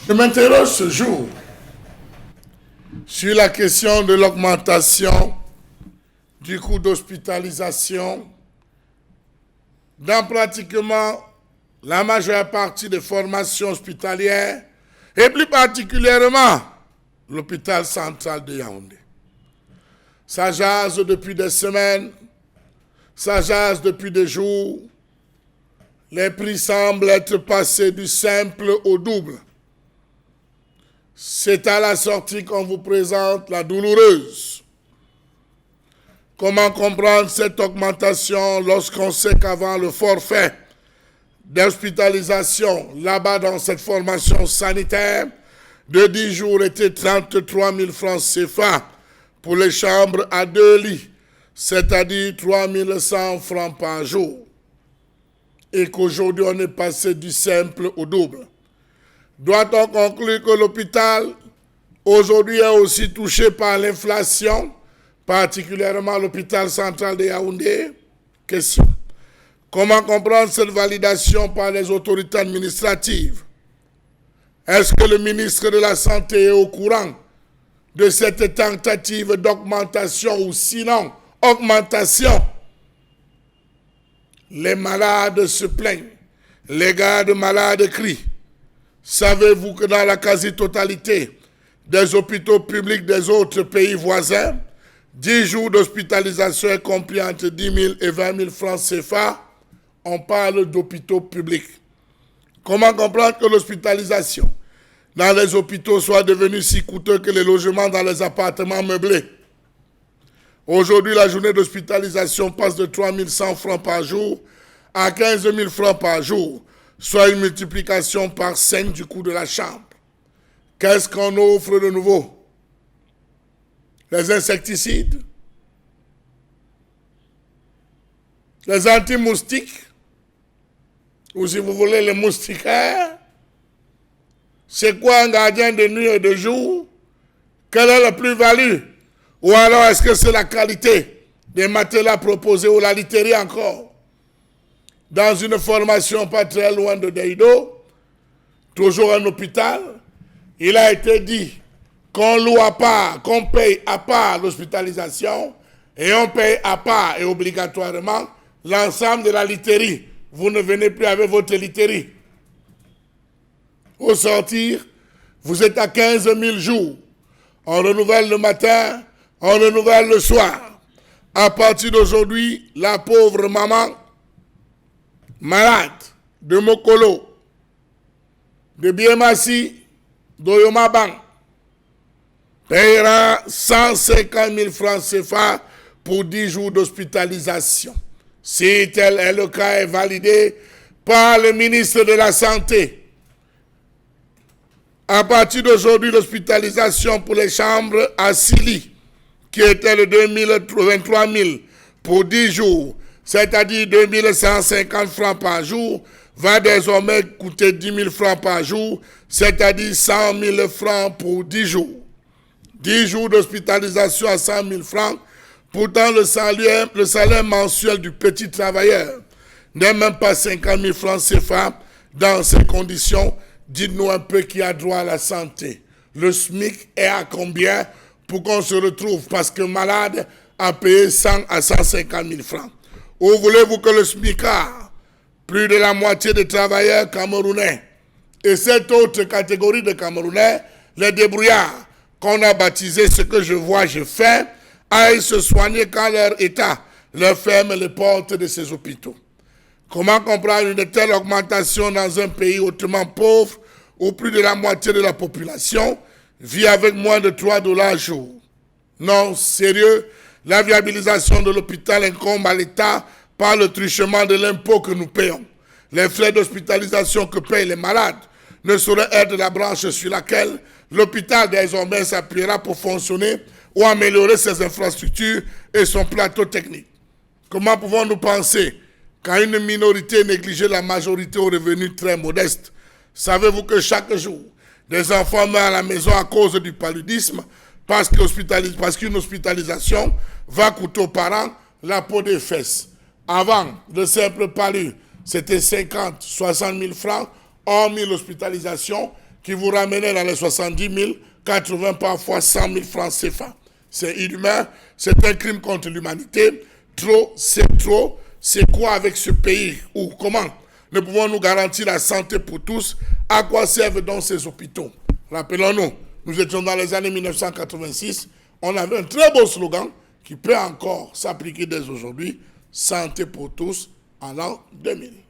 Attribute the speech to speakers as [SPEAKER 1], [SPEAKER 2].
[SPEAKER 1] Je m'interroge ce jour sur la question de l'augmentation du coût d'hospitalisation dans pratiquement la majeure partie des formations hospitalières et plus particulièrement l'hôpital central de Yaoundé. Ça jase depuis des semaines, ça jase depuis des jours. Les prix semblent être passés du simple au double. C'est à la sortie qu'on vous présente la douloureuse. Comment comprendre cette augmentation lorsqu'on sait qu'avant le forfait d'hospitalisation, là-bas dans cette formation sanitaire, de 10 jours était 33 000 francs CFA pour les chambres à 2 lits, c'est-à-dire 3 100 francs par jour. Et qu'aujourd'hui on est passé du simple au double. Doit-on conclure que l'hôpital aujourd'hui est aussi touché par l'inflation, particulièrement l'hôpital central de Yaoundé? Question. Comment comprendre cette validation par les autorités administratives? Est-ce que le ministre de la Santé est au courant de cette tentative d'augmentation ou sinon augmentation? Les malades se plaignent, les gardes malades crient. Savez-vous que dans la quasi-totalité des hôpitaux publics des autres pays voisins, 10 jours d'hospitalisation est compris entre 10 000 et 20 000 francs CFA? On parle d'hôpitaux publics. Comment comprendre que l'hospitalisation dans les hôpitaux soit devenue si coûteuse que les logements dans les appartements meublés? Aujourd'hui, la journée d'hospitalisation passe de 3 100 francs par jour à 15 000 francs par jour, soit une multiplication par 5 du coût de la chambre. Qu'est-ce qu'on offre de nouveau? Les insecticides? Les anti-moustiques? Ou si vous voulez, les moustiquaires? C'est quoi un gardien de nuit et de jour? Quelle est la plus-value? Ou alors est-ce que c'est la qualité des matelas proposés ou la literie encore? Dans une formation pas très loin de Deido, toujours un hôpital, il a été dit qu'on loue à part, qu'on paye à part l'hospitalisation et on paye à part et obligatoirement l'ensemble de la literie. Vous ne venez plus avec votre literie. Au sortir, vous êtes à 15 000 jours. On renouvelle le matin, on renouvelle le soir. À partir d'aujourd'hui, la pauvre maman malade de Mokolo, de Biemassi, d'Oyomabang, paiera 150 000 francs CFA pour 10 jours d'hospitalisation. Si tel est le cas, est validé par le ministre de la Santé. À partir d'aujourd'hui, l'hospitalisation pour les chambres à 6 lits, qui était le 23 000 pour 10 jours, c'est-à-dire 2 150 francs par jour, va désormais coûter 10 000 francs par jour, c'est-à-dire 100 000 francs pour 10 jours. 10 jours d'hospitalisation à 100 000 francs, pourtant le salaire mensuel du petit travailleur n'est même pas 50 000 francs CFA. Dans ces conditions, dites-nous un peu qui a droit à la santé. Le SMIC est à combien pour qu'on se retrouve parce que malade a payé 100 à 150 000 francs? Ou voulez-vous que le SMICard, plus de la moitié des travailleurs camerounais, et cette autre catégorie de Camerounais, les débrouillards, qu'on a baptisé ce que je vois, je fais, aillent se soigner quand leur État leur ferme les portes de ces hôpitaux? Comment comprendre une telle augmentation dans un pays hautement pauvre où plus de la moitié de la population vit avec moins de 3 $ jour? Non, sérieux, la viabilisation de l'hôpital incombe à l'État par le truchement de l'impôt que nous payons. Les frais d'hospitalisation que payent les malades ne sauraient être la branche sur laquelle l'hôpital désormais s'appuiera pour fonctionner ou améliorer ses infrastructures et son plateau technique. Comment pouvons-nous penser qu'à une minorité négliger la majorité aux revenus très modestes? Savez-vous que chaque jour, des enfants meurent à la maison à cause du paludisme parce qu'une hospitalisation va coûter aux parents la peau des fesses? Avant, le simple palu, c'était 50, 60 000 francs, hormis l'hospitalisation, qui vous ramenait dans les 70 000, 80 parfois 100 000 francs CFA. C'est inhumain, c'est un crime contre l'humanité. Trop, c'est trop. C'est quoi avec ce pays ou comment ne pouvons-nous garantir la santé pour tous? À quoi servent donc ces hôpitaux? Rappelons-nous, nous étions dans les années 1986, on avait un très beau slogan qui peut encore s'appliquer dès aujourd'hui, santé pour tous en l'an 2000.